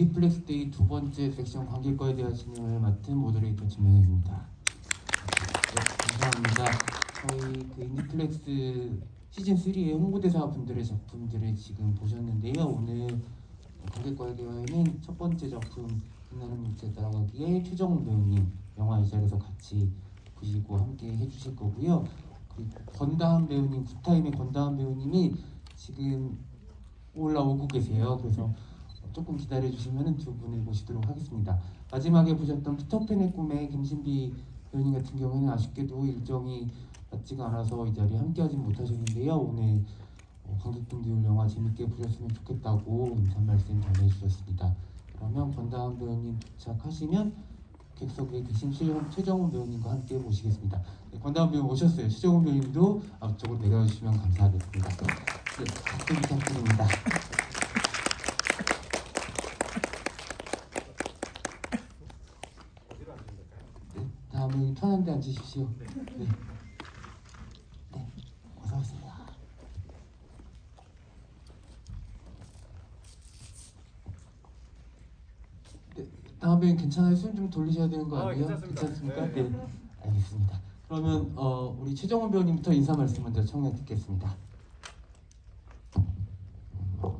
플렉스데이 두 번째 섹션 관객과에 대한 진행을 맡은 모더레이터 진명현입니다. 네, 감사합니다. 저희 인디플렉스 시즌 3의 홍보대사 분들의 작품들을 지금 보셨는데요. 오늘 관객과에 대화에는 첫 번째 작품 빛나는 물체에 따라가기에 최정훈 배우님 영화 이 자리에서 같이 보시고 함께 해주실 거고요. 그리고 권다한 배우님, 굿타임의 권다한 배우님이 지금 올라오고 계세요. 그래서 조금 기다려주시면 두 분을 모시도록 하겠습니다. 마지막에 보셨던 피터팬의 꿈의 김신비 배우님 같은 경우에는 아쉽게도 일정이 맞지가 않아서 이 자리에 함께하지 못하셨는데요. 오늘 관객분들 영화 재밌게 보셨으면 좋겠다고 인사 말씀 전해주셨습니다. 그러면 권다한 배우님 도착하시면 객석에 계신 최정훈 배우님과 함께 모시겠습니다. 네, 권다한 배우 오셨어요. 최정훈 배우님도 앞쪽으로 내려주시면 감사하겠습니다. 네, 박수 부탁드립니다. 다음은 편한 데 앉으십시오. 네. 네. 어서 오세요. 네. 다음엔 괜찮아요? 숨 좀 돌리셔야 되는 거 아니에요? 괜찮습니까? 네. 알겠습니다. 그러면 우리 최정훈 배우님부터 인사 말씀 먼저 청해 듣겠습니다.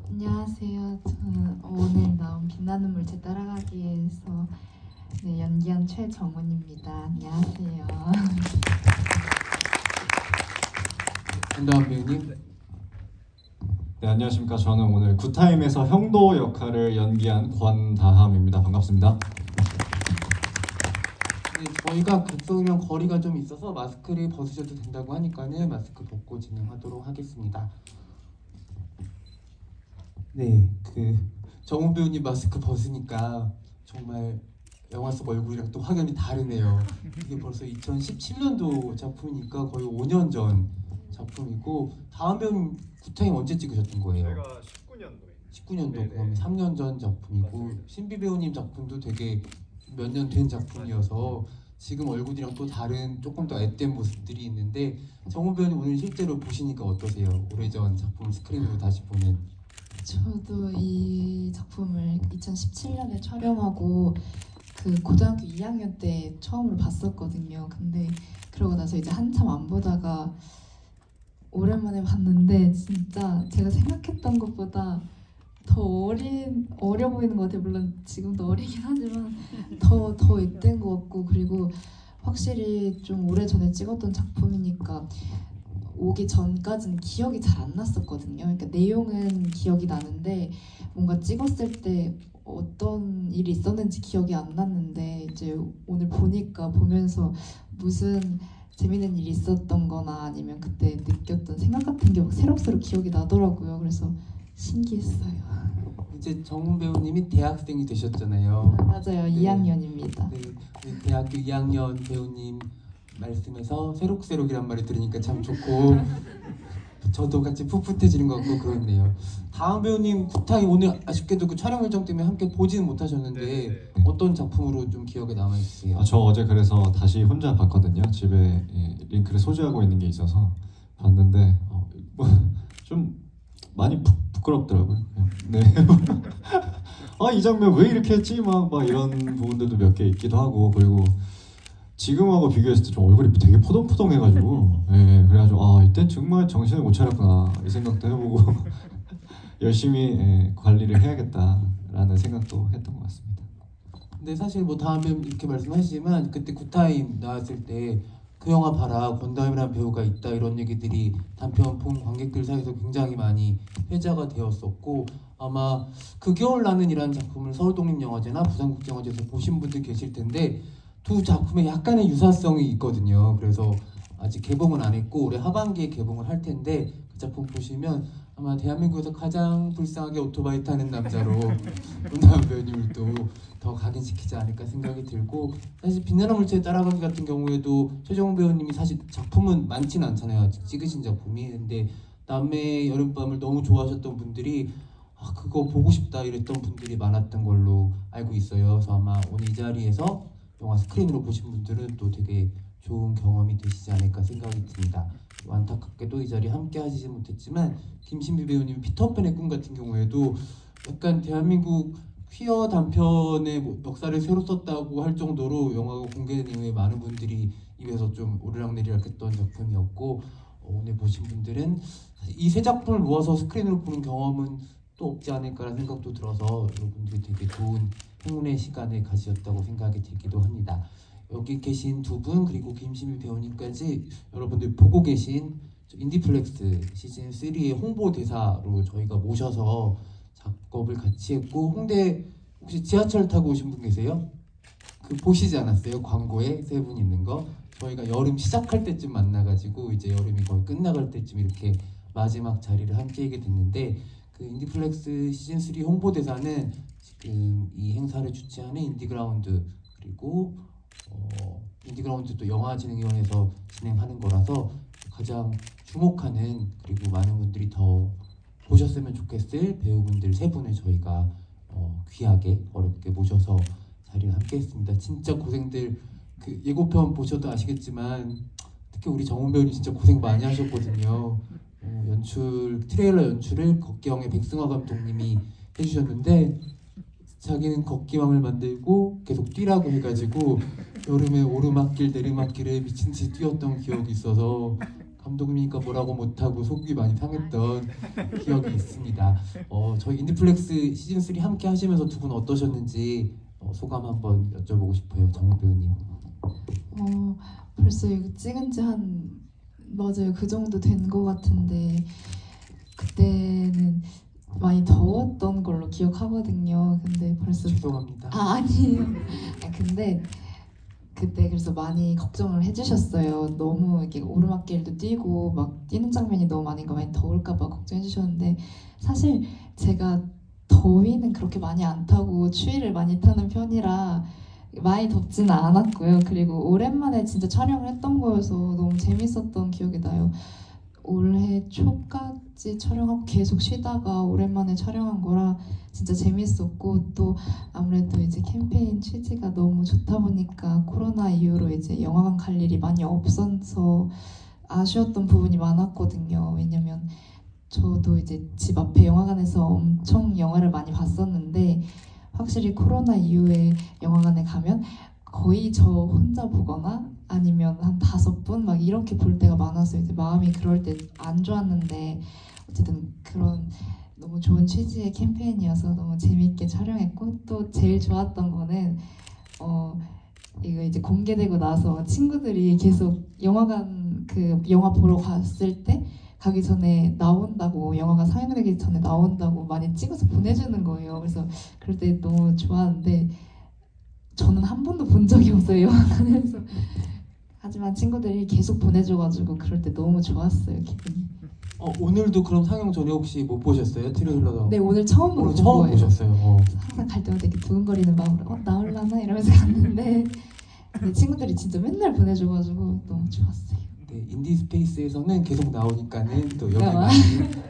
안녕하세요. 저는 오늘 나온 빛나는 물체 따라가기에서 연기한 최정훈입니다. 안녕하세요. 권다한 배우님. 네, 안녕하십니까. 저는 오늘 굿타임에서 형도 역할을 연기한 권다함입니다. 반갑습니다. 네, 저희가 객석이랑 거리가 좀 있어서 마스크를 벗으셔도 된다고 하니까는 마스크 벗고 진행하도록 하겠습니다. 네, 정훈 배우님 마스크 벗으니까 정말 영화 속 얼굴이랑 또 확연히 다르네요. 이게 벌써 2017년도 작품이니까 거의 5년 전 작품이고, 다음 배우님 굿타임 언제 찍으셨던 거예요? 제가 19년도에 19년도, 그럼 3년 전 작품이고, 맞습니다. 신비 배우님 작품도 되게 몇 년 된 작품이어서 지금 얼굴이랑 또 다른 조금 더 앳된 모습들이 있는데, 정훈 배우님 오늘 실제로 보시니까 어떠세요? 오래전 작품 스크린으로 다시 보는. 저도 이 작품을 2017년에 촬영하고 고등학교 2학년 때 처음으로 봤었거든요. 근데 그러고 나서 이제 한참 안 보다가 오랜만에 봤는데 진짜 제가 생각했던 것보다 더 어려 보이는 것 같아요. 물론 지금도 어리긴 하지만 더 앳된 것 같고, 그리고 확실히 좀 오래전에 찍었던 작품이니까 오기 전까지는 기억이 잘 안 났었거든요. 그러니까 내용은 기억이 나는데 뭔가 찍었을 때 어떤 일이 있었는지 기억이 안 났는데, 이제 오늘 보면서 무슨 재밌는 일이 있었던 거나 아니면 그때 느꼈던 생각 같은 게 새록새록 기억이 나더라고요. 그래서 신기했어요. 이제 정훈 배우님이 대학생이 되셨잖아요. 맞아요. 네. 2학년입니다. 네, 대학교 2학년 배우님 말씀에서 새록새록이란 말을 들으니까 참 좋고 저도 같이 풋풋해지는 것 같고 그렇네요. 다음 배우님 굿타임 오늘 아쉽게도 촬영 일정 때문에 함께 보지는 못하셨는데 네. 어떤 작품으로 좀 기억에 남아있으세요? 저 어제 그래서 다시 혼자 봤거든요. 집에 링크를 소지하고 있는 게 있어서 봤는데 좀 많이 부끄럽더라고요. 네. 이 장면 왜 이렇게 했지? 막 이런 부분들도 몇 개 있기도 하고, 그리고 지금하고 비교했을 때 좀 얼굴이 되게 포동포동해가지고 그래가지고 이때 정말 정신을 못 차렸구나 이 생각도 해보고 열심히 관리를 해야겠다라는 생각도 했던 것 같습니다. 근데 사실 뭐 다음에 이렇게 말씀하시지만 그때 굿타임 나왔을 때 그 영화 봐라, 권다임이라는 배우가 있다, 이런 얘기들이 단편 본 관객들 사이에서 굉장히 많이 회자가 되었었고, 아마 그 겨울 나는 이라는 작품을 서울독립영화제나 부산국제영화제에서 보신 분들 계실 텐데 두 작품에 약간의 유사성이 있거든요. 그래서 아직 개봉은 안 했고 올해 하반기에 개봉을 할 텐데 그 작품 보시면 아마 대한민국에서 가장 불쌍하게 오토바이 타는 남자로 권다한 배우님을 또 더 각인시키지 않을까 생각이 들고, 사실 빛나는 물체에 따라가기 같은 경우에도 최정훈 배우님이 사실 작품은 많지는 않잖아요. 아직 찍으신 작품이. 근데 남매의 여름밤을 너무 좋아하셨던 분들이 그거 보고 싶다 이랬던 분들이 많았던 걸로 알고 있어요. 그래서 아마 오늘 이 자리에서 영화 스크린으로 보신 분들은 또 되게 좋은 경험이 되시지 않을까 생각이 듭니다. 안타깝게도 이 자리에 함께 하시지 못했지만 김신비 배우님 피터팬의 꿈 같은 경우에도 약간 대한민국 퀴어 단편의 뭐 역사를 새로 썼다고 할 정도로 영화가 공개된 이후에 많은 분들이 입에서 좀 오르락내리락 했던 작품이었고 오늘 보신 분들은 이 세 작품을 모아서 스크린으로 보는 경험은 또 없지 않을까라는 생각도 들어서 여러분들이 되게 좋은 행운의 시간을 가지셨다고 생각이 들기도 합니다. 여기 계신 두 분 그리고 김시미 배우님까지 여러분들 보고 계신 인디플렉스 시즌 3의 홍보 대사로 저희가 모셔서 작업을 같이 했고 홍대 혹시 지하철 타고 오신 분 계세요? 그 보시지 않았어요? 광고에 세 분 있는 거 저희가 여름 시작할 때쯤 만나가지고 이제 여름이 거의 끝나갈 때쯤 이렇게 마지막 자리를 함께하게 됐는데 그 인디플렉스 시즌 3 홍보 대사는 지금 이 행사를 주최하는 인디그라운드 그리고 인디그라운드도 영화진흥위원회에서 진행하는 거라서 가장 주목하는 그리고 많은 분들이 더 보셨으면 좋겠을 배우분들 세 분을 저희가 귀하게 어렵게 모셔서 자리를 함께했습니다. 진짜 고생들 그 예고편 보셔도 아시겠지만 특히 우리 정훈 배우님 진짜 고생 많이 하셨거든요. 연출 트레일러 연출을 걷기왕의 백승화 감독님이 해주셨는데 자기는 걷기왕을 만들고 계속 뛰라고 해가지고 여름에 오르막길 내리막길에 미친듯이 뛰었던 기억이 있어서 감독님이니까 뭐라고 못하고 속이 많이 상했던 기억이 있습니다. 저희 인디플렉스 시즌 3 함께 하시면서 두 분 어떠셨는지 소감 한번 여쭤보고 싶어요, 정우 배우님. 벌써 이거 찍은 지 맞아요 그 정도 된 것 같은데 그때는 많이 더웠던 걸로 기억하거든요. 근데 벌써 죄송합니다. 아니에요. 근데 그때 그래서 많이 걱정을 해주셨어요. 너무 이렇게 오르막길도 뛰고 막 뛰는 장면이 너무 많으니까 많이 더울까봐 걱정해주셨는데 사실 제가 더위는 그렇게 많이 안 타고 추위를 많이 타는 편이라 많이 덥지는 않았고요. 그리고 오랜만에 진짜 촬영을 했던 거여서 너무 재밌었던 기억이 나요. 올해 초까지 촬영하고 계속 쉬다가 오랜만에 촬영한 거라 진짜 재밌었고 또 아무래도 이제 캠페인 취지가 너무 좋다 보니까 코로나 이후로 이제 영화관 갈 일이 많이 없어서 아쉬웠던 부분이 많았거든요. 왜냐면 저도 이제 집 앞에 영화관에서 엄청 영화를 많이 봤었는데 확실히 코로나 이후에 영화관에 가면 거의 저 혼자 보거나 아니면 한 5분 막 이렇게 볼 때가 많아서 이제 마음이 그럴 때 안 좋았는데 어쨌든 그런 너무 좋은 취지의 캠페인이어서 너무 재밌게 촬영했고 또 제일 좋았던 거는 이거 이제 공개되고 나서 친구들이 계속 영화관 그 영화 보러 갔을 때 가기 전에 나온다고 영화가 상영되기 전에 나온다고 많이 찍어서 보내주는 거예요. 그래서 그럴 때 너무 좋았는데 저는 한 번도 본 적이 없어요 영화관에서. 하지만 친구들이 계속 보내줘가지고 그럴 때 너무 좋았어요 기분이. 오늘도 그럼 상영 전에 혹시 못 보셨어요? 트레일러도? 네 오늘 처음으로 오늘 본 처음 거예요. 보셨어요. 항상 갈 때마다 이렇게 두근거리는 마음으로 나올라나 이러면서 갔는데 근데 친구들이 진짜 맨날 보내줘가지고 너무 좋았어요. 네, 인디스페이스에서는 계속 나오니까는 또 여기 많이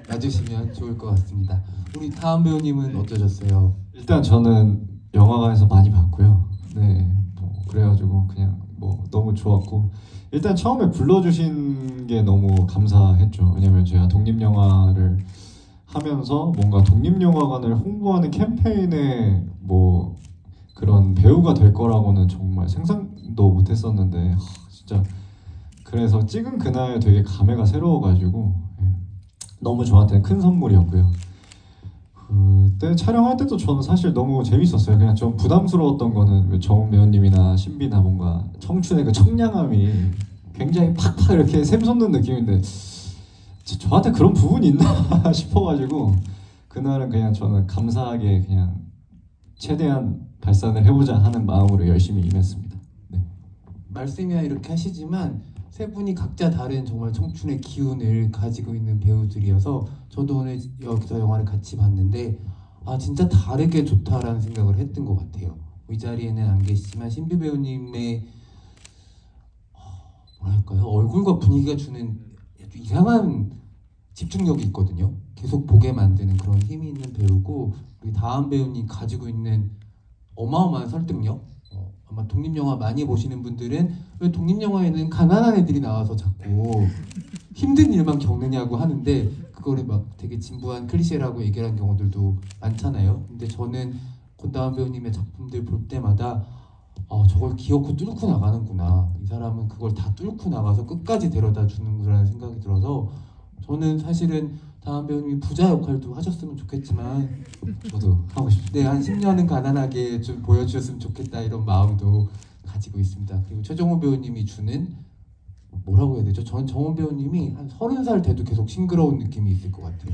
와주시면 좋을 것 같습니다. 우리 다음 배우님은 어떠셨어요? 일단 저는 영화관에서 많이 봤고요. 네, 뭐 그래가지고 그냥 뭐 너무 좋았고 일단 처음에 불러주신 게 너무 감사했죠. 왜냐면 제가 독립영화를 하면서 뭔가 독립영화관을 홍보하는 캠페인에 뭐 그런 배우가 될 거라고는 정말 상상도 못했었는데 진짜 그래서 찍은 그날 되게 감회가 새로워가지고 너무 저한테는 큰 선물이었고요. 그때 촬영할 때도 저는 사실 너무 재밌었어요. 그냥 좀 부담스러웠던 거는 정훈 배우님이나 신비나 뭔가 청춘의 그 청량함이 굉장히 팍팍 이렇게 샘솟는 느낌인데 저한테 그런 부분이 있나 싶어가지고 그날은 그냥 저는 감사하게 그냥 최대한 발산을 해보자 하는 마음으로 열심히 임했습니다. 네. 말씀이야 이렇게 하시지만 세 분이 각자 다른 정말 청춘의 기운을 가지고 있는 배우들이어서 저도 오늘 여기서 영화를 같이 봤는데 진짜 다르게 좋다라는 생각을 했던 것 같아요. 이 자리에는 안 계시지만 신비 배우님의 뭐랄까요 얼굴과 분위기가 주는 아주 이상한 집중력이 있거든요. 계속 보게 만드는 그런 힘이 있는 배우고 우리 다음 배우님 가지고 있는 어마어마한 설득력. 아마 독립영화 많이 보시는 분들은 왜 독립영화에는 가난한 애들이 나와서 자꾸 힘든 일만 겪느냐고 하는데 그거를 막 되게 진부한 클리셰라고 얘기하는 경우들도 많잖아요. 근데 저는 권다은 배우님의 작품들 볼 때마다 저걸 기어코 뚫고 나가는구나. 이 사람은 그걸 다 뚫고 나가서 끝까지 데려다 주는구나라는 생각이 들어서 저는 사실은 다은 배우님이 부자 역할도 하셨으면 좋겠지만 저도 하고 싶습니다. 네, 한 10년은 가난하게 좀 보여주셨으면 좋겠다 이런 마음도 가지고 있습니다. 그리고 최정훈 배우님이 주는 뭐라고 해야 되죠? 전 정훈 배우님이 한 30살 돼도 계속 싱그러운 느낌이 있을 것 같아요.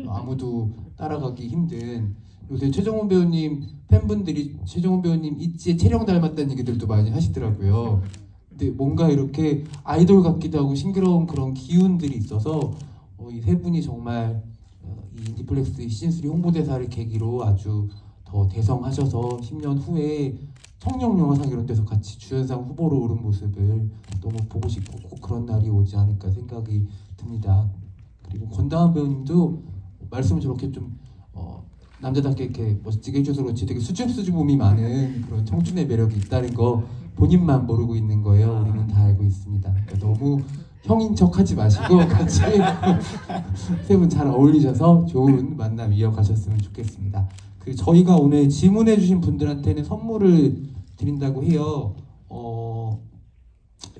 아무도 따라가기 힘든. 요새 최정훈 배우님 팬분들이 최정훈 배우님 있지에 체령 닮았다는 얘기들도 많이 하시더라고요. 근데 뭔가 이렇게 아이돌 같기도 하고 싱그러운 그런 기운들이 있어서 이 세 분이 정말 이 인디플렉스 시즌3 홍보대사를 계기로 아주 더 대성하셔서 10년 후에 청룡영화상 이런 데서 같이 주연상 후보로 오른 모습을 너무 보고 싶고 꼭 그런 날이 오지 않을까 생각이 듭니다. 그리고 권다은 배우님도 말씀을 저렇게 좀 남자답게 이렇게 멋지게 해줘서 그렇지 되게 수줍수줍음이 많은 그런 청춘의 매력이 있다는 거 본인만 모르고 있는 거예요. 우리는 다 알고 있습니다. 그러니까 너무 형인 척 하지 마시고 같이 세 분 잘 어울리셔서 좋은 만남 이어가셨으면 좋겠습니다. 그 저희가 오늘 질문해 주신 분들한테는 선물을 드린다고 해요.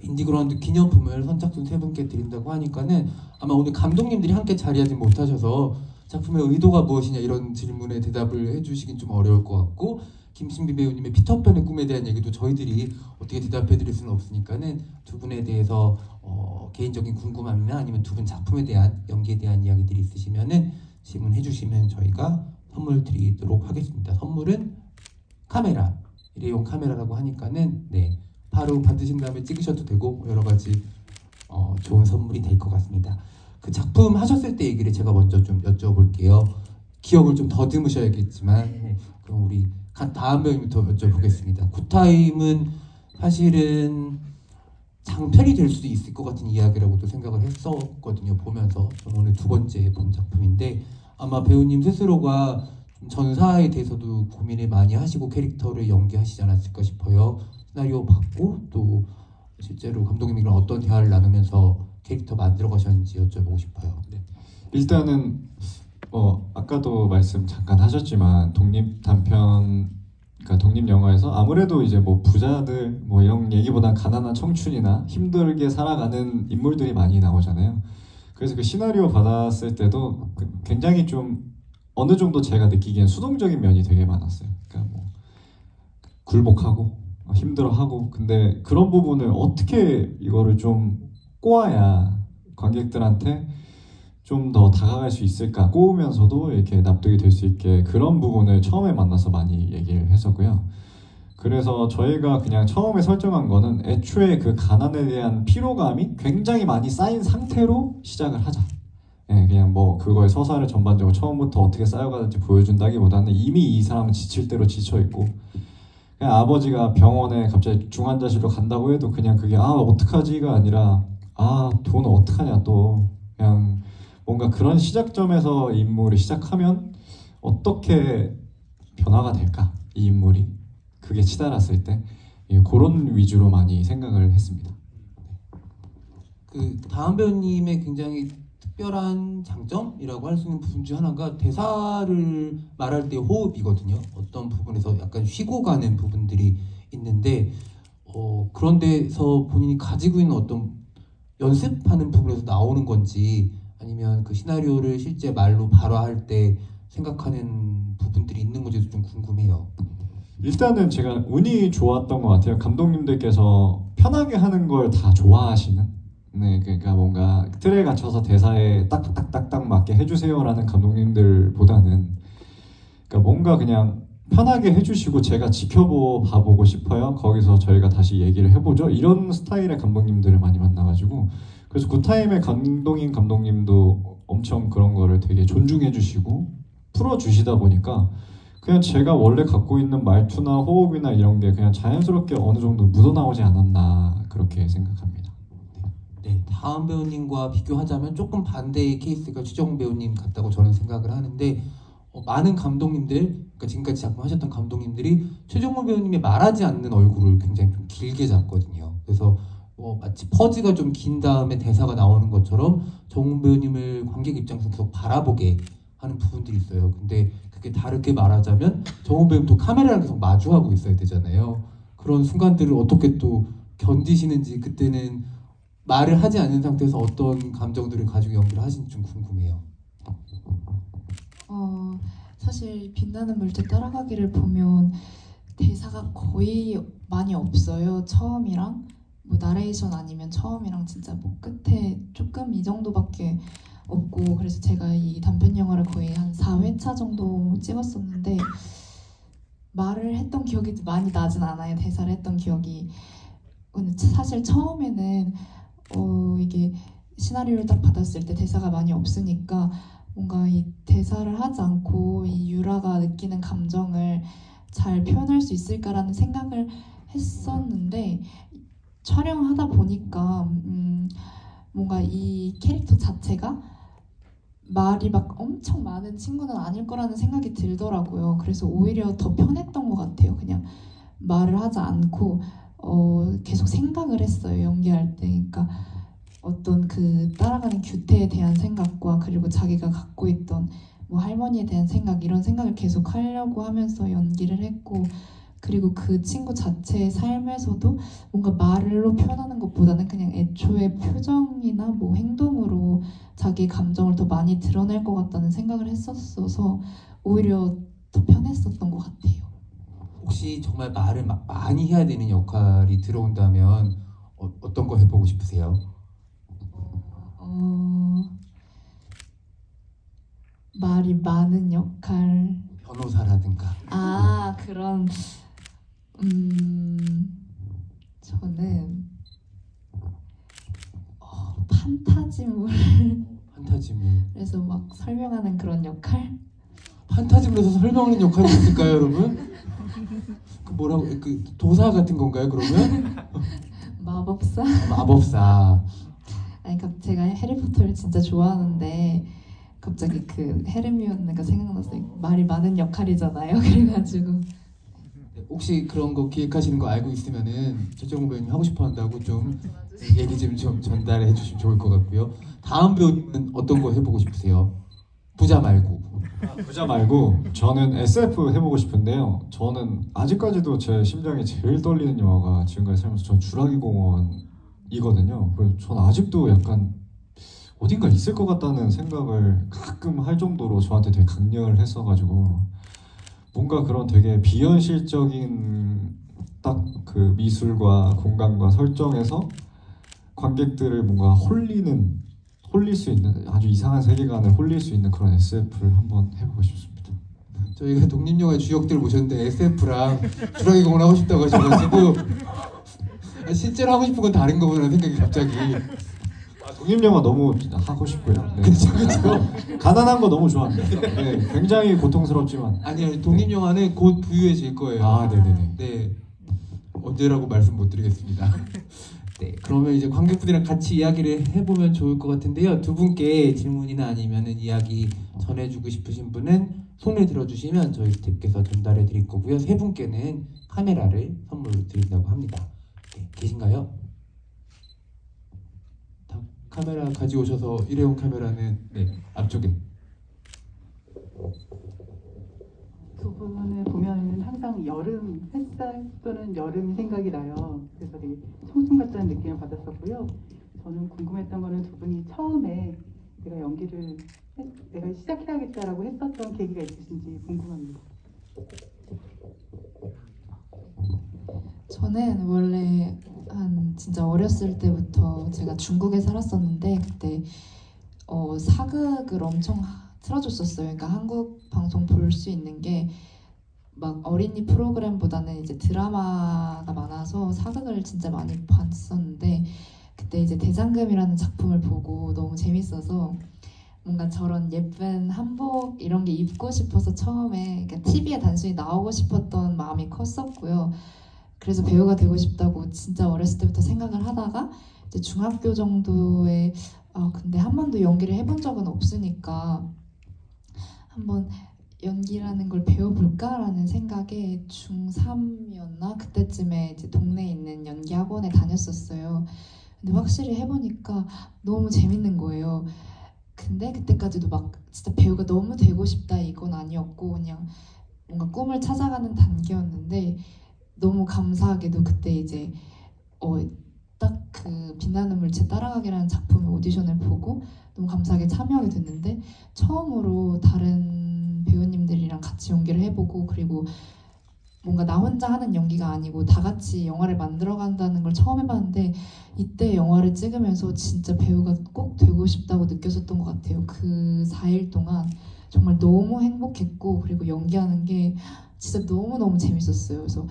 인디그라운드 기념품을 선착순 세 분께 드린다고 하니까는 아마 오늘 감독님들이 함께 자리하지 못하셔서 작품의 의도가 무엇이냐 이런 질문에 대답을 해주시긴 좀 어려울 것 같고 김신비 배우님의 피터팬의 꿈에 대한 얘기도 저희들이 어떻게 대답해 드릴 수는 없으니까는 두 분에 대해서 개인적인 궁금함이나 아니면 두 분 작품에 대한 연기에 대한 이야기들이 있으시면은 질문해 주시면 저희가 선물 드리도록 하겠습니다. 선물은 카메라, 일회용 카메라라고 하니까는 네 바로 받으신 다음에 찍으셔도 되고 여러 가지 좋은 선물이 될 것 같습니다. 그 작품 하셨을 때 얘기를 제가 먼저 좀 여쭤볼게요. 기억을 좀 더듬으셔야겠지만 그럼 우리 다음 배우님부터 여쭤보겠습니다. 굿타임은 사실은 장편이 될 수도 있을 것 같은 이야기라고도 생각을 했었거든요. 보면서 저는 오늘 두 번째 본 작품인데 아마 배우님 스스로가 전사에 대해서도 고민을 많이 하시고 캐릭터를 연기하시지 않았을까 싶어요. 시나리오 받고 또 실제로 감독님이랑 어떤 대화를 나누면서 캐릭터 만들어 가셨는지 여쭤보고 싶어요. 네. 일단은 아까도 말씀 잠깐 하셨지만 독립 단편, 그러니까 독립 영화에서 아무래도 이제 뭐 부자들 뭐 이런 얘기보다 가난한 청춘이나 힘들게 살아가는 인물들이 많이 나오잖아요. 그래서 그 시나리오 받았을 때도 굉장히 좀 어느 정도 제가 느끼기엔 수동적인 면이 되게 많았어요. 그러니까 뭐 굴복하고 힘들어하고 근데 그런 부분을 어떻게 이거를 좀 꼬아야 관객들한테 좀 더 다가갈 수 있을까, 꼬우면서도 이렇게 납득이 될 수 있게 그런 부분을 처음에 만나서 많이 얘기를 했었고요. 그래서 저희가 그냥 처음에 설정한 거는 애초에 그 가난에 대한 피로감이 굉장히 많이 쌓인 상태로 시작을 하자. 네, 그냥 뭐 그거의 서사를 전반적으로 처음부터 어떻게 쌓여가는지 보여준다기보다는 이미 이 사람은 지칠 대로 지쳐있고 그냥 아버지가 병원에 갑자기 중환자실로 간다고 해도 그냥 그게 어떡하지가 아니라 돈 어떡하냐 또 그냥 뭔가 그런 시작점에서 인물이 시작하면 어떻게 변화가 될까 이 인물이 그게 치달았을 때 그런 위주로 많이 생각을 했습니다. 그 다음 배우님의 굉장히 특별한 장점이라고 할 수 있는 부분 중 하나가 대사를 말할 때 호흡이거든요. 어떤 부분에서 약간 쉬고 가는 부분들이 있는데 그런 데서 본인이 가지고 있는 어떤 연습하는 부분에서 나오는 건지 아니면 그 시나리오를 실제 말로 발화할 때 생각하는 부분들이 있는 건지도 좀 궁금해요. 일단은 제가 운이 좋았던 것 같아요. 감독님들께서 편하게 하는 걸 다 좋아하시는 네, 그러니까 뭔가 틀에 갇혀서 대사에 딱딱딱딱 맞게 해주세요라는 감독님들보다는 그러니까 뭔가 그냥 편하게 해주시고 제가 봐보고 싶어요. 거기서 저희가 다시 얘기를 해보죠. 이런 스타일의 감독님들을 많이 만나가지고 그래서 굿타임의 감독님도 엄청 그런 거를 되게 존중해주시고 풀어주시다 보니까 그냥 제가 원래 갖고 있는 말투나 호흡이나 이런 게 그냥 자연스럽게 어느 정도 묻어나오지 않았나 그렇게 생각합니다. 네, 다음 배우님과 비교하자면 조금 반대의 케이스가 최정훈 배우님 같다고 저는 생각을 하는데 많은 감독님들, 그러니까 지금까지 작품 하셨던 감독님들이 최정훈 배우님이 말하지 않는 얼굴을 굉장히 좀 길게 잡거든요. 그래서 마치 퍼즈가 좀 긴 다음에 대사가 나오는 것처럼 정훈 배우님을 관객 입장에서 계속 바라보게 하는 부분들이 있어요. 근데 그 그게 다르게 말하자면 정우 배우는 또 카메라랑 계속 마주하고 있어야 되잖아요. 그런 순간들을 어떻게 또 견디시는지, 그때는 말을 하지 않는 상태에서 어떤 감정들을 가지고 연기를 하시는지 좀 궁금해요. 사실 빛나는 물체 따라가기를 보면 대사가 거의 많이 없어요. 처음이랑 뭐 나레이션 아니면 처음이랑 진짜 뭐 끝에 조금 이 정도밖에 없고, 그래서 제가 이 단편 영화를 거의 한 4회차 정도 찍었었는데 말을 했던 기억이 많이 나진 않아요. 대사를 했던 기억이. 근데 사실 처음에는 이게 시나리오를 딱 받았을 때 대사가 많이 없으니까 뭔가 이 대사를 하지 않고 이 유라가 느끼는 감정을 잘 표현할 수 있을까라는 생각을 했었는데, 촬영하다 보니까 뭔가 이 캐릭터 자체가 말이 막 엄청 많은 친구는 아닐 거라는 생각이 들더라고요. 그래서 오히려 더 편했던 것 같아요. 그냥 말을 하지 않고 계속 생각을 했어요, 연기할 때. 그러니까 어떤 그 따라가는 규태에 대한 생각과 그리고 자기가 갖고 있던 뭐 할머니에 대한 생각, 이런 생각을 계속 하려고 하면서 연기를 했고, 그리고 그 친구 자체의 삶에서도 뭔가 말로 표현하는 것보다는 그냥 애초에 표정이나 뭐 행동으로 자기 감정을 더 많이 드러낼 것 같다는 생각을 했었어서 오히려 더 편했었던 것 같아요. 혹시 정말 말을 막 많이 해야 되는 역할이 들어온다면 어떤 거 해보고 싶으세요? 말이 많은 역할. 변호사라든가. 그런 저는 판타지물. 판타지물. 그래서 막 설명하는 그런 역할? 판타지물에서 설명하는 역할이 있을까요, 여러분? 그 뭐라고, 그 도사 같은 건가요, 그러면? 마법사? 마법사. 아니, 제가 해리포터를 진짜 좋아하는데 갑자기 그 헤르미온느가 생각났어요. 말이 많은 역할이잖아요. 그래가지고. 혹시 그런 거 기획하시는 거 알고 있으면은 최정우 배우님 하고 싶어 한다고 좀 얘기 좀 전달해 주시면 좋을 것 같고요. 다음 배우님은 어떤 거 해보고 싶으세요? 부자 말고. 부자 말고 저는 SF 해보고 싶은데요. 저는 아직까지도 제 심장이 제일 떨리는 영화가 지금까지 살면서 전 주라기 공원이거든요. 그래서 전 아직도 약간 어딘가 있을 것 같다는 생각을 가끔 할 정도로 저한테 되게 강렬을 했어가지고, 뭔가 그런 되게 비현실적인 딱 그 미술과 공간과 설정에서 관객들을 뭔가 홀릴 수 있는, 아주 이상한 세계관을 홀릴 수 있는 그런 SF를 한번 해보고 싶습니다. 저희가 독립영화 주역들 모셨는데 SF랑 주라기 공원 하고 싶다고 하셔가지고 실제로 하고 싶은 건 다른 거구나라는 생각이 갑자기. 독립영화 너무 하고 싶고요. 네. 그쵸. 가난한 거 너무 좋아합니다. 네, 굉장히 고통스럽지만. 아니 독립영화는 곧 부유해질 거예요. 네네네. 네. 언제라고 말씀 못 드리겠습니다. 네, 그러면 이제 관객분들이랑 같이 이야기를 해보면 좋을 것 같은데요. 두 분께 질문이나 아니면은 이야기 전해주고 싶으신 분은 손을 들어주시면 저희 스태프께서 전달해 드릴 거고요. 세 분께는 카메라를 선물로 드린다고 합니다. 네, 계신가요? 다 카메라 가지고 오셔서 일회용 카메라는 앞쪽에. 두 분을 보면 항상 여름 햇살 또는 여름이 생각이 나요. 그래서 되게 청춘 같다는 느낌을 받았었고요. 저는 궁금했던 거는 두 분이 처음에 내가 시작해야겠다라고 했었던 계기가 있으신지 궁금합니다. 저는 원래 진짜 어렸을 때부터 제가 중국에 살았었는데 그때 사극을 엄청 틀어줬었어요. 그러니까 한국 방송 볼 수 있는 게 막 어린이 프로그램보다는 이제 드라마가 많아서 사극을 진짜 많이 봤었는데, 그때 이제 대장금이라는 작품을 보고 너무 재밌어서 뭔가 저런 예쁜 한복 이런 게 입고 싶어서 처음에 그러니까 TV에 단순히 나오고 싶었던 마음이 컸었고요. 그래서 배우가 되고 싶다고 진짜 어렸을 때부터 생각을 하다가 이제 중학교 정도에 근데 한 번도 연기를 해본 적은 없으니까 한번 연기라는 걸 배워볼까라는 생각에 중3이었나 그때쯤에 이제 동네에 있는 연기 학원에 다녔었어요. 근데 확실히 해보니까 너무 재밌는 거예요. 근데 그때까지도 막 진짜 배우가 너무 되고 싶다 이건 아니었고 그냥 뭔가 꿈을 찾아가는 단계였는데 너무 감사하게도 그때 이제 딱 그 빛나는 물체 따라가기라는 작품의 오디션을 보고 너무 감사하게 참여하게 됐는데 처음으로 다른 배우님들이랑 같이 연기를 해보고 그리고 뭔가 나 혼자 하는 연기가 아니고 다 같이 영화를 만들어간다는 걸 처음 해봤는데 이때 영화를 찍으면서 진짜 배우가 꼭 되고 싶다고 느꼈었던 것 같아요. 그 4일 동안 정말 너무 행복했고 그리고 연기하는 게 진짜 너무너무 재밌었어요. 그래서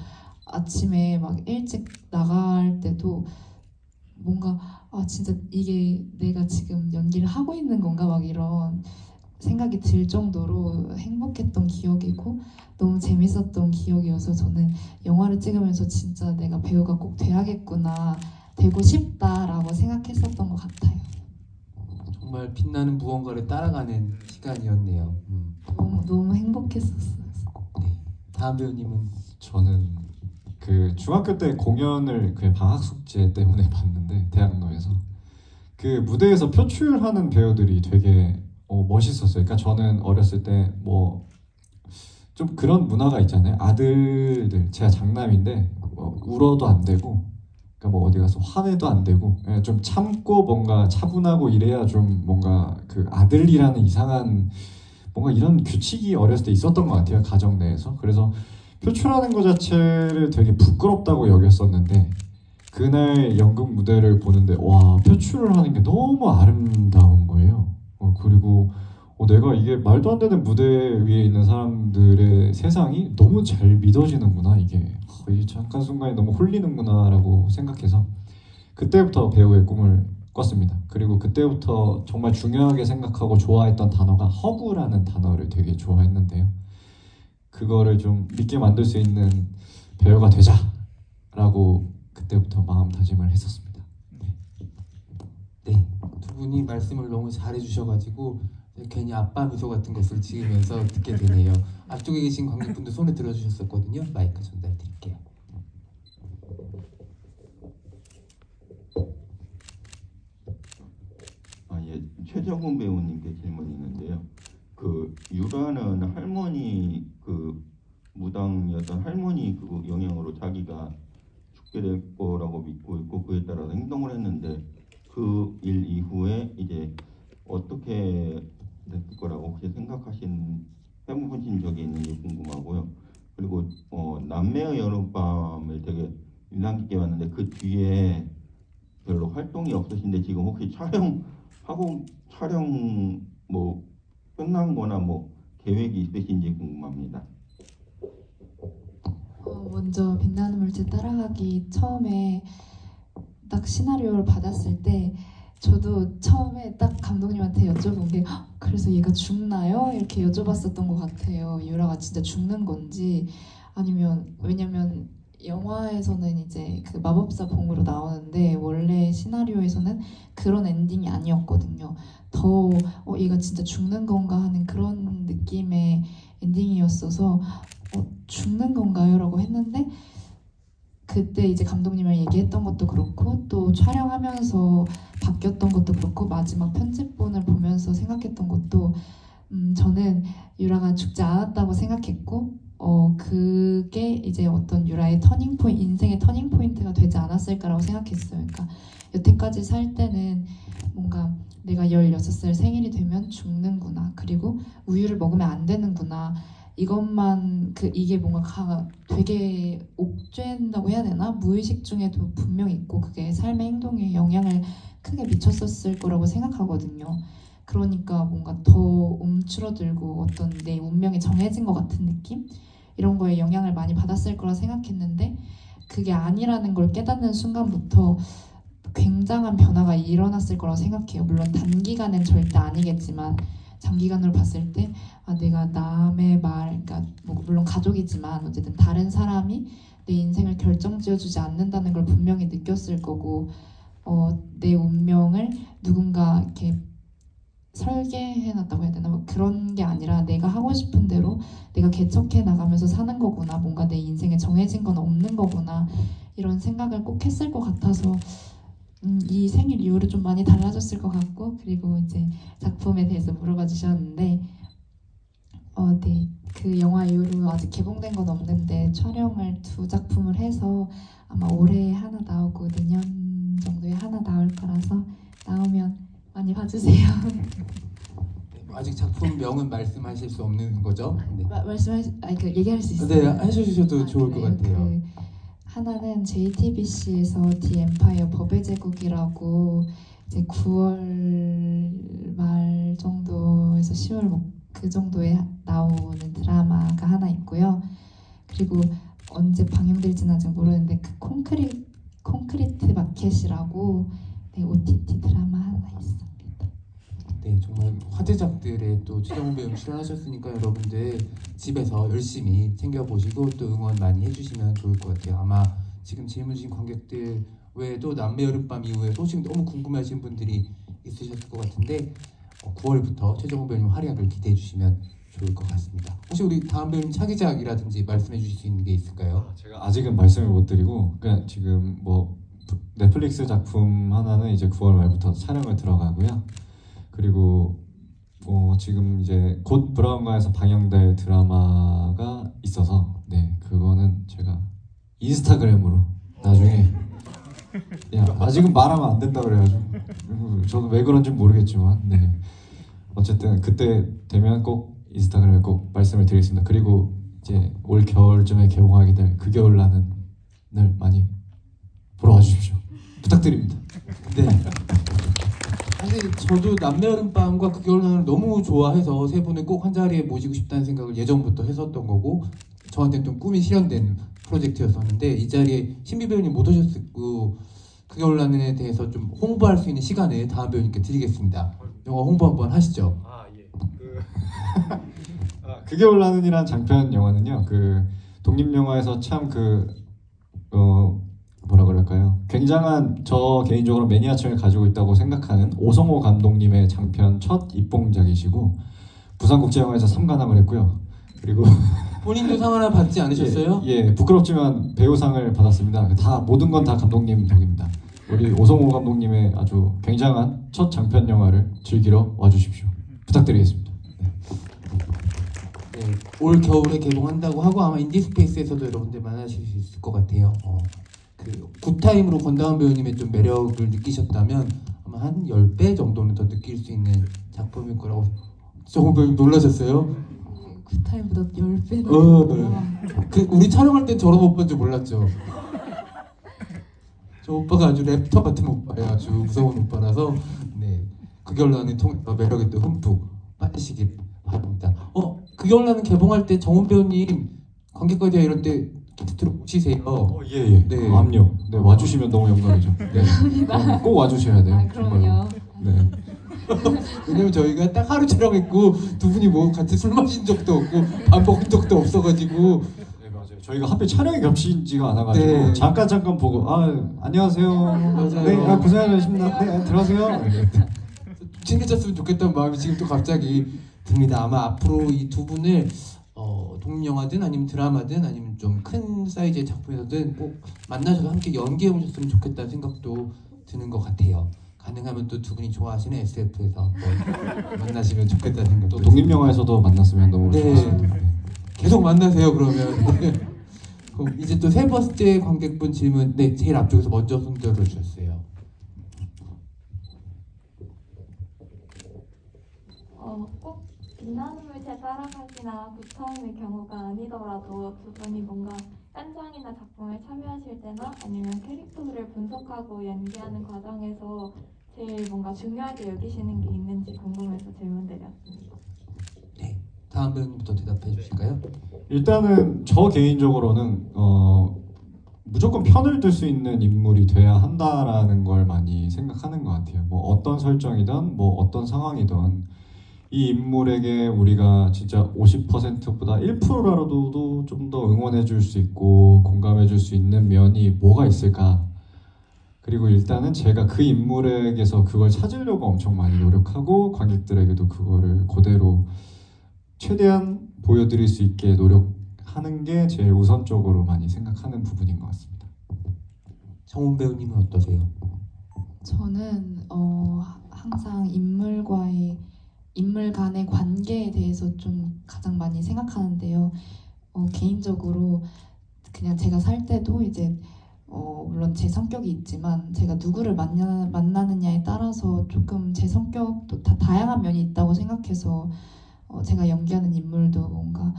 아침에 막 일찍 나갈 때도 뭔가 진짜 이게 내가 지금 연기를 하고 있는 건가 막 이런 생각이 들 정도로 행복했던 기억이고 너무 재밌었던 기억이어서 저는 영화를 찍으면서 진짜 내가 배우가 꼭 돼야겠구나 되고 싶다라고 생각했었던 것 같아요. 정말 빛나는 무언가를 따라가는 시간이었네요. 너무 행복했었어요. 네. 다음 배우님은 저는 그 중학교 때 공연을 그 방학 숙제 때문에 봤는데 대학로에서 그 무대에서 표출하는 배우들이 되게 멋있었어요. 그러니까 저는 어렸을 때 뭐 좀 그런 문화가 있잖아요. 아들들 제가 장남인데 울어도 안 되고, 그러니까 뭐 어디 가서 화내도 안 되고, 좀 참고 뭔가 차분하고 이래야 좀 뭔가 그 아들이라는 이상한 뭔가 이런 규칙이 어렸을 때 있었던 것 같아요. 가정 내에서. 그래서 표출하는 것 자체를 되게 부끄럽다고 여겼었는데 그날 연극 무대를 보는데 와 표출을 하는 게 너무 아름다운 거예요. 그리고 내가 이게 말도 안 되는 무대 위에 있는 사람들의 세상이 너무 잘 믿어지는구나 이게 잠깐 순간에 너무 홀리는구나라고 생각해서 그때부터 배우의 꿈을 꿨습니다. 그리고 그때부터 정말 중요하게 생각하고 좋아했던 단어가 허구라는 단어를 되게 좋아했는데요. 그거를 좀 믿게 만들 수 있는 배우가 되자라고 그때부터 마음다짐을 했었습니다. 네, 두 분이 말씀을 너무 잘해주셔가지고 괜히 아빠 미소 같은 것을 지으면서 듣게 되네요. 앞쪽에 계신 관객분도 손을 들어주셨었거든요. 마이크 전달드릴게요. 예, 최정훈 배우님께 질문이 있는데요. 그 유라는 할머니 그 무당이었던 할머니 그 영향으로 자기가 죽게 될 거라고 믿고 있고 그에 따라서 행동을 했는데 그 일 이후에 이제 어떻게 될 거라고 혹시 해보신 적이 있는지 궁금하고요. 그리고 남매의 여름밤을 되게 인상 깊게 봤는데 그 뒤에 별로 활동이 없으신데 지금 혹시 촬영 뭐 끝난 거나 뭐 계획이 있으신지 궁금합니다. 먼저 빛나는 물질 따라가기 처음에 딱 시나리오를 받았을 때 저도 처음에 딱 감독님한테 여쭤본 게 그래서 얘가 죽나요? 이렇게 여쭤봤었던 것 같아요. 유라가 진짜 죽는 건지 아니면 왜냐면 영화에서는 이제 그 마법사 봉으로 나오는데 원래 시나리오에서는 그런 엔딩이 아니었거든요. 더 얘가 진짜 죽는 건가 하는 그런 느낌의 엔딩이었어서 죽는 건가요? 라고 했는데 그때 이제 감독님이랑 얘기했던 것도 그렇고 또 촬영하면서 바뀌었던 것도 그렇고 마지막 편집본을 보면서 생각했던 것도 저는 유라가 죽지 않았다고 생각했고 그게 이제 어떤 유라의 인생의 터닝 포인트가 되지 않았을까라고 생각했어요. 그러니까 여태까지 살 때는 뭔가 내가 16살 생일이 되면 죽는구나. 그리고 우유를 먹으면 안 되는구나. 이것만 이게 뭔가 되게 옥죄인다고 해야 되나? 무의식 중에도 분명히 있고 그게 삶의 행동에 영향을 크게 미쳤었을 거라고 생각하거든요. 그러니까 뭔가 더 움츠러들고 어떤 내 운명이 정해진 것 같은 느낌? 이런 거에 영향을 많이 받았을 거라 생각했는데 그게 아니라는 걸 깨닫는 순간부터 굉장한 변화가 일어났을 거라고 생각해요. 물론 단기간엔 절대 아니겠지만 장기간으로 봤을 때 내가 남의 그러니까 뭐 물론 가족이지만 어쨌든 다른 사람이 내 인생을 결정지어주지 않는다는 걸 분명히 느꼈을 거고 내 운명을 누군가 이렇게 설계해놨다고 해야 되나? 뭐 그런 게 아니라 내가 하고 싶은 대로 내가 개척해 나가면서 사는 거구나. 뭔가 내 인생에 정해진 건 없는 거구나. 이런 생각을 꼭 했을 것 같아서 이 생일 이후로 좀 많이 달라졌을 것 같고, 그리고 이제 작품에 대해서 물어봐 주셨는데, 네, 그 영화 이후로 아직 개봉된 건 없는데 촬영을 2작품을 해서 아마 올해 하나 나오고 내년 정도에 하나 나올 거라서 나오면 많이 봐주세요. 아직 작품명은 말씀하실 수 없는 거죠? 네. 얘기할 수 있어요. 네, 해주셔도 좋을 것 그래요? 같아요. 하나는 JTBC에서 The Empire 법의 제국이라고 이제 9월 말 정도에서 10월 그 정도에 나오는 드라마가 하나 있고요. 그리고 언제 방영될지는 아직 모르는데 그 콘크리트 마켓이라고 네, OTT 드라마 하나 있습니다. 네, 정말 화제작들에 또 최정훈 배우 출연하셨으니까 여러분들 집에서 열심히 챙겨보시고 또 응원 많이 해주시면 좋을 것 같아요. 아마 지금 질문 주신 관객들 외에도 남매 여름밤 이후에 소식 너무 궁금해하시는 분들이 있으셨을 것 같은데 9월부터 최정훈 배우님 활약을 기대해 주시면 좋을 것 같습니다. 혹시 우리 다음 배우님 차기작이라든지 말씀해 주실 수 있는 게 있을까요? 제가 아직은 말씀을 못 드리고 그냥 지금 뭐 넷플릭스 작품 하나는 이제 9월 말부터 촬영을 들어가고요. 그리고 지금 이제 곧 브라운관에서 방영될 드라마가 있어서 네 그거는 제가 인스타그램으로 나중에 아직은 말하면 안 된다 그래가지고 저도 왜 그런지 모르겠지만 네 어쨌든 그때 되면 꼭 인스타그램에 꼭 말씀을 드리겠습니다. 그리고 이제 올 겨울쯤에 개봉하게 될 그 겨울나는을 많이 보러 와주십시오. 부탁드립니다. 네. 사실 저도 남매 여름밤과 그 겨울나는 너무 좋아해서 세 분을 꼭 한 자리에 모시고 싶다는 생각을 예전부터 했었던 거고 저한테는 좀 꿈이 실현된 프로젝트였었는데 이 자리에 신비 배우님 못 오셨고 그 겨울나는에 대해서 좀 홍보할 수 있는 시간을 다음 배우님께 드리겠습니다. 영화 홍보 한번 하시죠. 그 겨울나는이란 장편 영화는요. 그 독립 영화에서 참 뭐라 그럴까요? 굉장한 저 개인적으로 매니아층을 가지고 있다고 생각하는 오성호 감독님의 장편 첫 입봉작이시고 부산국제영화제에서 3관왕을 했고요. 그리고 본인도 상 하나 받지 않으셨어요? 예, 부끄럽지만 배우상을 받았습니다. 다 모든 건 다 감독님 덕입니다. 우리 오성호 감독님의 아주 굉장한 첫 장편 영화를 즐기러 와주십시오. 부탁드리겠습니다. 네, 올 겨울에 개봉한다고 하고 아마 인디스페이스에서도 여러분들 만나실 수 있을 것 같아요. 그 굿타임으로 권다운 배우님의 좀 매력을 느끼셨다면 아마 한 10배 정도는 더 느낄 수 있는 작품일 거라고. 정훈 배우님 놀라셨어요? 굿타임보다 10배나. 우리 촬영할 땐 저런 오빠인 줄 몰랐죠. 저 오빠가 아주 랩터 같은 오빠예요. 아주 무서운 오빠라서 네, 그 겨울나는 통해서 매력에 또 흠뻑 빠지시길 바랍니다. 그 겨울나는 개봉할 때 정훈 배우님 관객과에 대한 이럴 때 게스트로 오시세요. 예. 네. 그럼요. 네, 와주시면 너무 영광이죠. 네. 꼭 와주셔야 돼요. 그럼요. 네. 왜냐면 저희가 딱 하루 촬영했고 두 분이 뭐 같이 술 마신 적도 없고 밥 먹은 적도 없어가지고 네, 맞아요. 저희가 하필 촬영이 겹치지가 않아가지고 네. 잠깐 보고 안녕하세요. 맞아요. 네, 고생하셨습니다. 네, 들어가세요. 친해졌으면 좋겠다는 마음이 지금 또 갑자기 듭니다. 아마 앞으로 이 두 분을 독립영화든 아니면 드라마든 아니면 좀 큰 사이즈의 작품에서든 꼭 만나셔서 함께 연기해 보셨으면 좋겠다는 생각도 드는 것 같아요. 가능하면 또 두 분이 좋아하시는 SF에서 한번 만나시면 좋겠다는 생각도 또 독립영화에서도 만났으면 너무 네. 좋겠습니다. 네. 계속 만나세요 그러면. 네. 그럼 이제 또 세 번째 관객분 질문 네 제일 앞쪽에서 먼저 손 들어주셨어요. 꼭 빛나는 물체 따라가기나 굿타임의 경우가 아니더라도 두 분이 뭔가 딴장이나 작품에 참여하실 때나 아니면 캐릭터를 분석하고 연기하는 과정에서 제일 뭔가 중요하게 여기시는 게 있는지 궁금해서 질문드렸습니다. 네, 다음 배우님부터 대답해 주실까요? 일단은 저 개인적으로는 무조건 편을 들 수 있는 인물이 돼야 한다라는 걸 많이 생각하는 것 같아요. 뭐 어떤 설정이든 뭐 어떤 상황이든 이 인물에게 우리가 진짜 50%보다 1%라도 좀 더 응원해 줄 수 있고 공감해 줄 수 있는 면이 뭐가 있을까. 그리고 일단은 제가 그 인물에게서 그걸 찾으려고 엄청 많이 노력하고 관객들에게도 그거를 그대로 최대한 보여드릴 수 있게 노력하는 게 제일 우선적으로 많이 생각하는 부분인 것 같습니다. 정훈 배우님은 어떠세요? 저는 항상 인물 간의 관계에 대해서 좀 가장 많이 생각하는데요. 개인적으로 그냥 제가 살 때도 이제 물론 제 성격이 있지만 제가 누구를 만나느냐에 따라서 조금 제 성격도 다 다양한 면이 있다고 생각해서 제가 연기하는 인물도 뭔가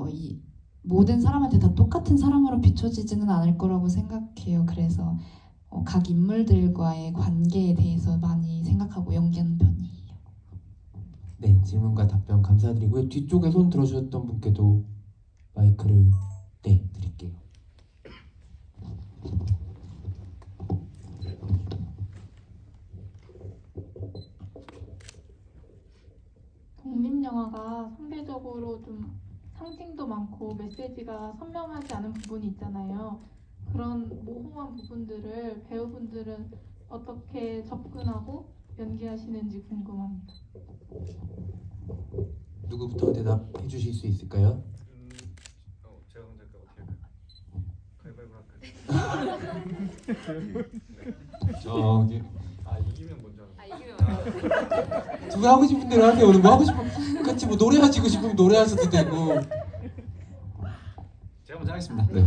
이 모든 사람한테 다 똑같은 사람으로 비춰지지는 않을 거라고 생각해요. 그래서 각 인물들과의 관계에 대해서 많이 생각하고 연기하는 편이에요. 네, 질문과 답변 감사드리고요. 뒤쪽에 손 들어주셨던 분께도 마이크를 드릴게요. 독립영화가 상대적으로 좀 상징도 많고 메시지가 선명하지 않은 부분이 있잖아요. 그런 모호한 부분들을 배우분들은 어떻게 접근하고 연기하시는지 궁금합니다. 누구부터 대답해 주실 수 있을까요? 제가 먼저 할까요? 어떻게 할까요? 가위바위보 할까요? 저기 이기면 먼저 하는 누가 하고 싶은 대로 하세요. 오늘 뭐 하고 싶으면 같이 뭐 노래 하시고 싶으면 노래 하셔도 되고. 제가 먼저 하겠습니다. 네.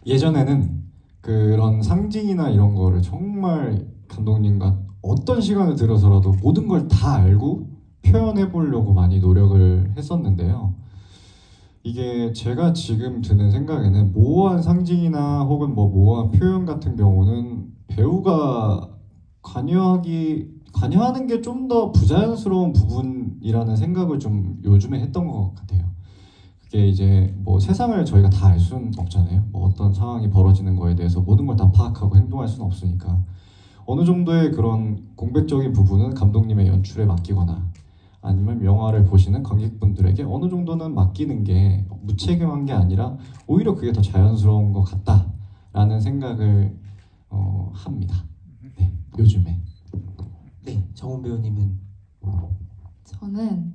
예전에는 그런 상징이나 이런 거를 정말 감독님과 어떤 시간을 들어서라도 모든 걸 다 알고 표현해 보려고 많이 노력을 했었는데요. 이게 제가 지금 드는 생각에는 모호한 상징이나 혹은 뭐 모호한 표현 같은 경우는 배우가 관여하는 게 좀 더 부자연스러운 부분이라는 생각을 좀 요즘에 했던 것 같아요. 그게 이제 뭐 세상을 저희가 다 알 수는 없잖아요. 뭐 어떤 상황이 벌어지는 거에 대해서 모든 걸 다 파악하고 행동할 수는 없으니까 어느 정도의 그런 공백적인 부분은 감독님의 연출에 맡기거나 아니면 영화를 보시는 관객분들에게 어느 정도는 맡기는 게 무책임한 게 아니라 오히려 그게 더 자연스러운 것 같다라는 생각을 합니다. 네, 요즘에. 네, 정훈 배우님은 저는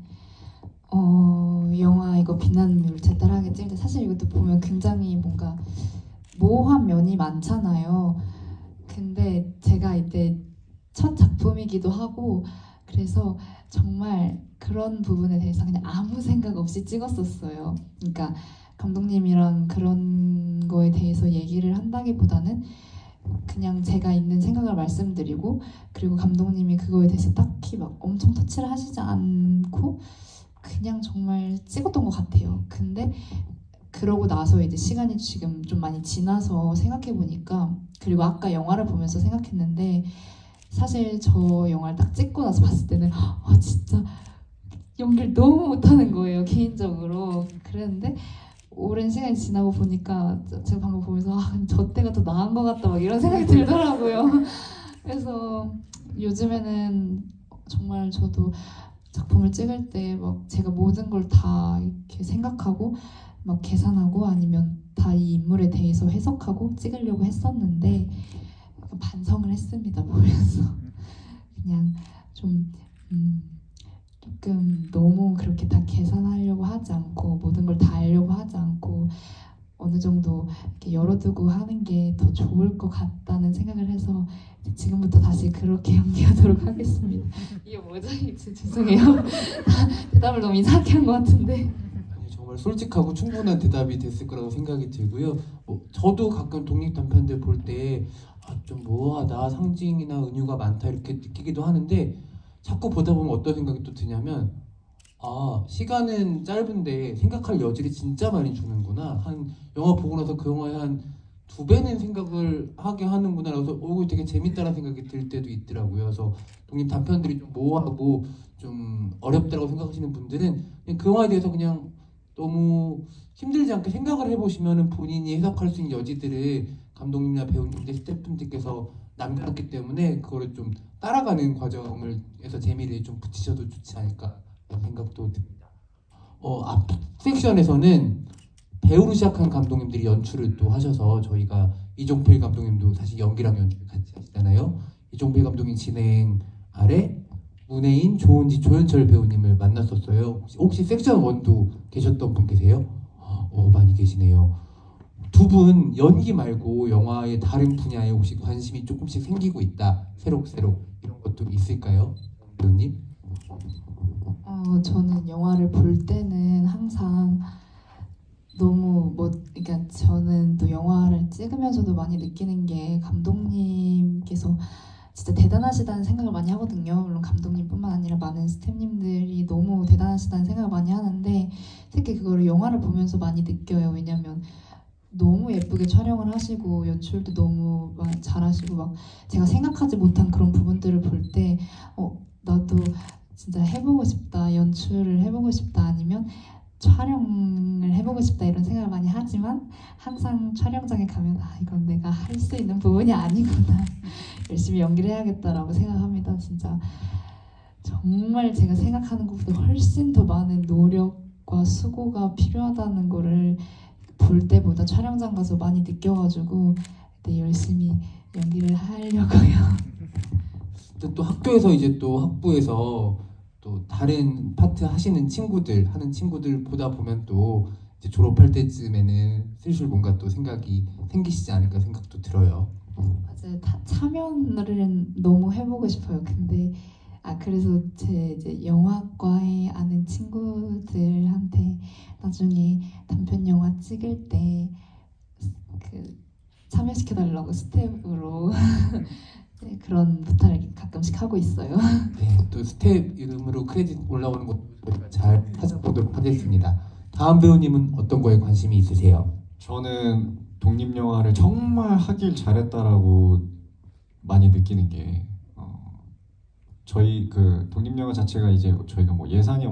영화 이거 빛나는 눈을 제 딸하게 찍을 때 사실 이것도 보면 굉장히 뭔가 모호한 면이 많잖아요. 근데 제가 이때 첫 작품이기도 하고 그래서 정말 그런 부분에 대해서 그냥 아무 생각 없이 찍었었어요. 그러니까 감독님이랑 그런 거에 대해서 얘기를 한다기보다는 그냥 제가 있는 생각을 말씀드리고 그리고 감독님이 그거에 대해서 딱히 막 엄청 터치를 하시지 않고 그냥 정말 찍었던 것 같아요. 근데 그러고 나서 이제 시간이 지금 좀 많이 지나서 생각해 보니까 그리고 아까 영화를 보면서 생각했는데 사실 저 영화를 딱 찍고 나서 봤을 때는 진짜 연기를 너무 못하는 거예요. 개인적으로. 그랬는데 오랜 시간이 지나고 보니까 제가 방금 보면서 저 때가 더 나은 것 같다 막 이런 생각이 들더라고요. 그래서 요즘에는 정말 저도 작품을 찍을 때 막 제가 모든 걸 다 이렇게 생각하고 막 계산하고 아니면 다 이 인물에 대해서 해석하고 찍으려고 했었는데 반성을 했습니다. 보면서 그냥 좀 조금 너무 그렇게 다 계산하려고 하지 않고 모든 걸 다 알려고 하지 않고 어느 정도 이렇게 열어두고 하는 게 더 좋을 것 같다는 생각을 해서 지금부터 다시 그렇게 연기하도록 하겠습니다. 이게 뭐죠? 죄송해요. 대답을 너무 이상하게 한 것 같은데. 아니, 정말 솔직하고 충분한 대답이 됐을 거라고 생각이 들고요. 저도 가끔 독립 단편들 볼 때 좀 모호하다, 상징이나 은유가 많다 이렇게 느끼기도 하는데 자꾸 보다 보면 어떤 생각이 또 드냐면 시간은 짧은데 생각할 여지를 진짜 많이 주는구나. 한 영화 보고 나서 그 영화에 한 2배는 생각을 하게 하는구나. 그래서 되게 재밌다는 생각이 들 때도 있더라고요. 그래서 독립 단편들이 좀 모호하고 좀 어렵다고 생각하시는 분들은 그냥 그 영화에 대해서 그냥 너무 힘들지 않게 생각을 해보시면 본인이 해석할 수 있는 여지들을 감독님이나 배우님들, 스태프분들께서 남겨놨기 때문에 그거를 좀 따라가는 과정을 해서 재미를 좀 붙이셔도 좋지 않을까 라는 생각도 듭니다. 앞 섹션에서는 배우로 시작한 감독님들이 연출을 또 하셔서 저희가 이종필 감독님도 사실 연기랑 연출 같이 하시잖아요. 이종필 감독님 진행 아래 문혜인, 조은지, 조연철 배우님을 만났었어요. 혹시 섹션 1도 계셨던 분 계세요? 많이 계시네요. 두 분 연기 말고 영화의 다른 분야에 혹시 관심이 조금씩 생기고 있다, 새록새록 이런 것도 있을까요, 배우님? 저는 영화를 볼 때는 항상 너무 그러니까 저는 또 영화를 찍으면서도 많이 느끼는 게 감독님께서 진짜 대단하시다는 생각을 많이 하거든요. 물론 감독님뿐만 아니라 많은 스태프님들이 너무 대단하시다는 생각을 많이 하는데 특히 그거를 영화를 보면서 많이 느껴요. 왜냐면 너무 예쁘게 촬영을 하시고 연출도 너무 잘하시고 막 제가 생각하지 못한 그런 부분들을 볼 때 나도 진짜 해보고 싶다, 연출을 해보고 싶다, 아니면 촬영을 해보고 싶다 이런 생각을 많이 하지만 항상 촬영장에 가면 이건 내가 할 수 있는 부분이 아니구나, 열심히 연기를 해야겠다라고 생각합니다. 진짜 정말 제가 생각하는 것보다 훨씬 더 많은 노력과 수고가 필요하다는 거를 볼 때보다 촬영장 가서 많이 느껴가지고 열심히 연기를 하려고요. 근데 또 학교에서 이제 또 학부에서 또 다른 파트 하는 친구들 보다 보면 또 이제 졸업할 때쯤에는 슬슬 뭔가 또 생각이 생기시지 않을까 생각도 들어요. 맞아요. 참여를 너무 해보고 싶어요. 근데 그래서 제 이제 영화과에 아는 친구들한테 나중에 단편 영화 찍을 때 참여시켜달라고 스텝으로 네, 그런 부탁을 가끔씩 하고 있어요. 네, 또 스텝 이름으로 크레딧 올라오는 것도 잘 찾아보도록 하겠습니다. 다음 배우님은 어떤 거에 관심이 있으세요? 저는 독립영화를 정말 하길 잘했다라고 많이 느끼는 게 저희 그 독립영화 자체가 이제 저희가 뭐 예산이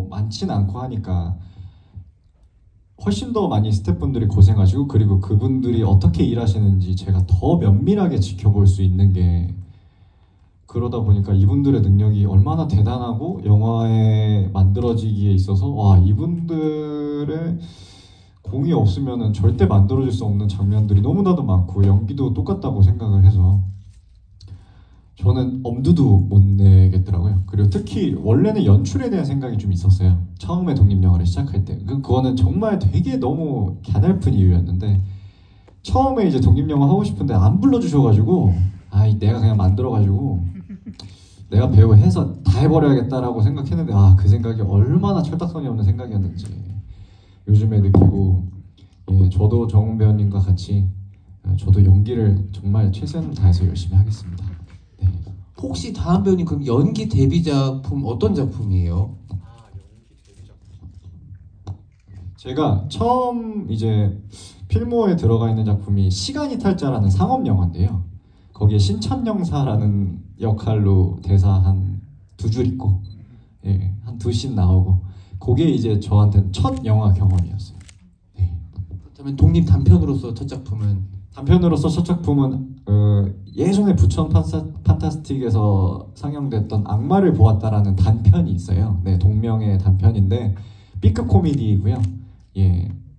많진 않고 하니까 훨씬 더 많이 스태프분들이 고생하시고 그리고 그분들이 어떻게 일하시는지 제가 더 면밀하게 지켜볼 수 있는 게, 그러다 보니까 이분들의 능력이 얼마나 대단하고 영화에 만들어지기에 있어서 와, 이분들의 공이 없으면은 절대 만들어질 수 없는 장면들이 너무나도 많고 연기도 똑같다고 생각을 해서 저는 엄두도 못 내겠더라고요. 그리고 특히 원래는 연출에 대한 생각이 좀 있었어요. 처음에 독립영화를 시작할 때 그거는 정말 되게 너무 갸냘픈 이유였는데 처음에 이제 독립영화 하고 싶은데 안 불러주셔가지고 내가 그냥 만들어가지고 내가 배우해서 다 해버려야겠다라고 생각했는데 그 생각이 얼마나 철딱선이 없는 생각이었는지 요즘에 느끼고, 저도 정훈 배우님과 같이 저도 연기를 정말 최선을 다해서 열심히 하겠습니다. 네. 혹시 다음 배우님 그럼 연기 데뷔 작품 어떤 작품이에요? 제가 처음 이제 필모에 들어가 있는 작품이 시간이 탈자라는 상업 영화인데요. 거기에 신천영사라는 역할로 대사 한 2줄 있고 한 2씬 나오고 그게 이제 저한테는 첫 영화 경험이었어요. 네. 그렇다면 독립 단편으로서 첫 작품은? 단편으로서 첫 작품은 예전에 부천 판타스틱에서 상영됐던 악마를 보았다라는 단편이 있어요. 네, 동명의 단편인데 B급 코미디이고요.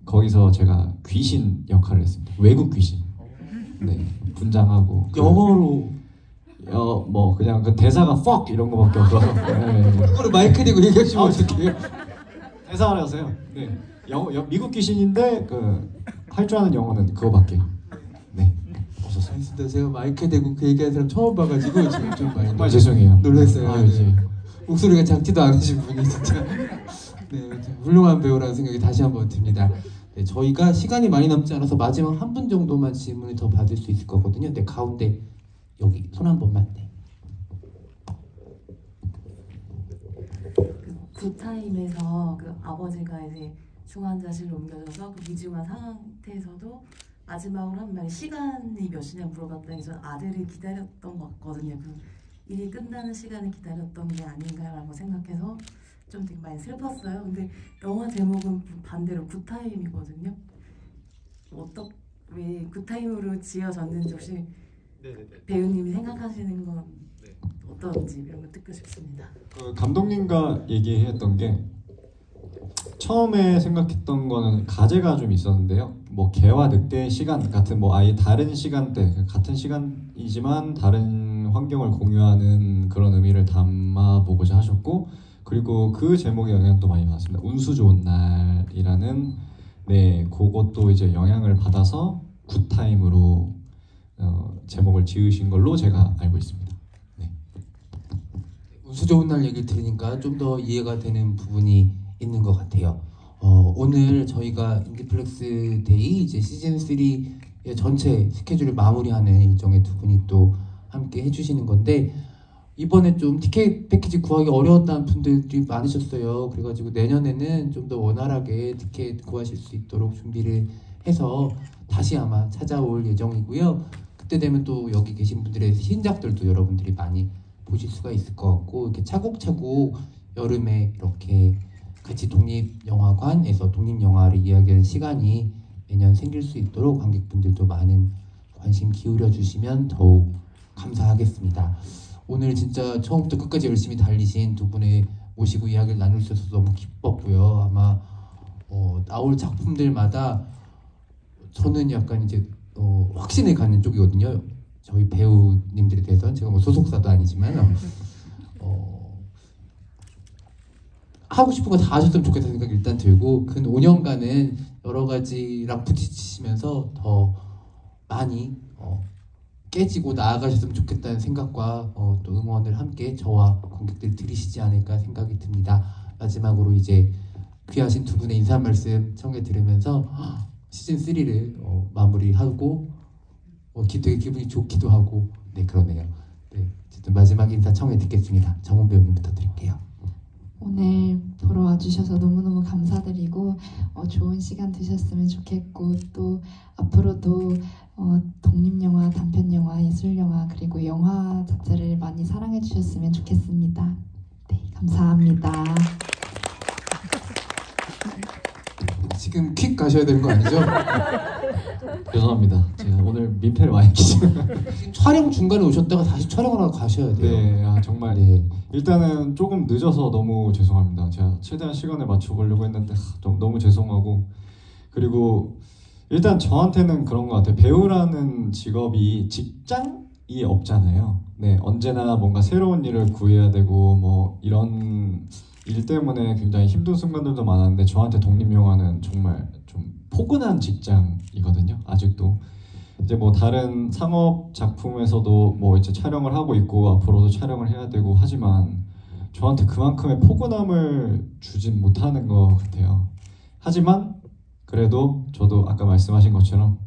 거기서 제가 귀신 역할을 했습니다. 외국 귀신. 네, 분장하고 영어로 뭐 그냥 그 대사가 fuck 이런 거밖에 없어서 그거를 마이크 대고 얘기하시면 어떡해요? 대사라서요. 네, 미국 귀신인데 할 줄 아는 영어는 그거밖에. 네, 없었어요. 알겠습니다. 제가 마이크 대고 그 얘기하는 사람 처음 봐가지고 지금 좀 많이 정말 죄송해요. 놀랐어요. 네. 목소리가 작지도 않으신 분이 진짜 훌륭한 배우라는 생각이 다시 한번 듭니다. 네, 저희가 시간이 많이 남지 않아서 마지막 한 분 정도만 질문을 더 받을 수 있을 거거든요. 네, 가운데 여기 손 한 번만. 네. 굿타임에서 아버지가 이제 중환자실로 옮겨져서 위중한 상태에서도 마지막으로 한 말이 시간이 몇 시냐 물어봤더니 전 아들을 기다렸던 것 같거든요. 일이 끝나는 시간을 기다렸던 게 아닌가라고 생각해서 좀 되게 많이 슬펐어요. 근데 영화 제목은 반대로 굿타임이거든요. 왜 굿타임으로 지어졌는지 혹시 배우님이 생각하시는 건 어떤지 이런 거 듣고 싶습니다. 감독님과 얘기했던 게 처음에 생각했던 거는 가제가 좀 있었는데요. 뭐 개와 늑대의 시간 같은 아예 다른 시간대, 같은 시간이지만 다른 환경을 공유하는 그런 의미를 담아보고자 하셨고, 그리고 그 제목에 영향도 많이 받았습니다. 운수 좋은 날이라는 네, 그것도 이제 영향을 받아서 굿타임으로 제목을 지으신 걸로 제가 알고 있습니다. 네. 운수 좋은 날 얘기를 들으니까 좀 더 이해가 되는 부분이 있는 것 같아요. 오늘 저희가 인디플렉스 데이 이제 시즌 3의 전체 스케줄을 마무리하는 일정에 두 분이 또 함께 해주시는 건데, 이번에 좀 티켓 패키지 구하기 어려웠다는 분들이 많으셨어요. 그래가지고 내년에는 좀 더 원활하게 티켓 구하실 수 있도록 준비를 해서 다시 아마 찾아올 예정이고요. 그때 되면 또 여기 계신 분들의 신작들도 여러분들이 많이 보실 수가 있을 것 같고, 이렇게 차곡차곡 여름에 이렇게 같이 독립영화관에서 독립영화를 이야기하는 시간이 매년 생길 수 있도록 관객분들도 많은 관심 기울여 주시면 더욱 감사하겠습니다. 오늘 진짜 처음부터 끝까지 열심히 달리신 두 분의 모시고 이야기를 나눌 수 있어서 너무 기뻤고요. 아마 나올 작품들마다 저는 약간 이제 확신을 갖는 쪽이거든요. 저희 배우님들에 대해서는 제가 뭐 소속사도 아니지만 하고 싶은 거 다 하셨으면 좋겠다는 생각이 일단 들고, 근 5년간은 여러 가지랑 부딪히시면서 더 많이 깨지고 나아가셨으면 좋겠다는 생각과 또 응원을 함께 저와 관객들 들으시지 않을까 생각이 듭니다. 마지막으로 이제 귀하신 두 분의 인사 말씀 청해 들으면서 시즌 3를 마무리하고 되게 기분이 좋기도 하고, 네, 그러네요. 네, 어쨌든 마지막 인사 청해 듣겠습니다. 정훈 배우님부터 드릴게요. 오늘 보러 와주셔서 너무너무 감사드리고 좋은 시간 되셨으면 좋겠고, 또 앞으로도 독립영화, 단편영화, 예술영화 그리고 영화 자체를 많이 사랑해 주셨으면 좋겠습니다. 네, 감사합니다. 지금 퀵 가셔야 되는 거 아니죠? 죄송합니다. 제가 오늘 민폐를 많이 끼치고 지금 촬영 중간에 오셨다가 다시 촬영을 하고 가셔야 돼요. 네, 정말 네. 일단은 조금 늦어서 너무 죄송합니다. 제가 최대한 시간을 맞춰보려고 했는데 너무 죄송하고, 그리고 일단 저한테는 그런 것 같아요. 배우라는 직업이 직장이 없잖아요. 네, 언제나 뭔가 새로운 일을 구해야 되고 뭐 이런 일 때문에 굉장히 힘든 순간들도 많았는데, 저한테 독립영화는 정말 좀 포근한 직장이거든요. 아직도 이제 뭐 다른 상업 작품에서도 뭐 이제 촬영을 하고 있고 앞으로도 촬영을 해야 되고 하지만 저한테 그만큼의 포근함을 주진 못하는 것 같아요. 하지만 그래도 저도 아까 말씀하신 것처럼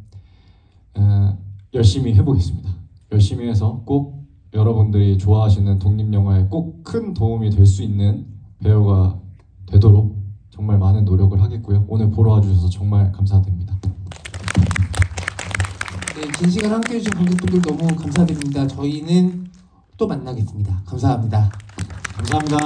열심히 해보겠습니다. 열심히 해서 꼭 여러분들이 좋아하시는 독립영화에 꼭 큰 도움이 될 수 있는 배우가 되도록 정말 많은 노력을 하겠고요. 오늘 보러 와주셔서 정말 감사드립니다. 네, 긴 시간 함께 해주신 관객분들 너무 감사드립니다. 저희는 또 만나겠습니다. 감사합니다. 감사합니다.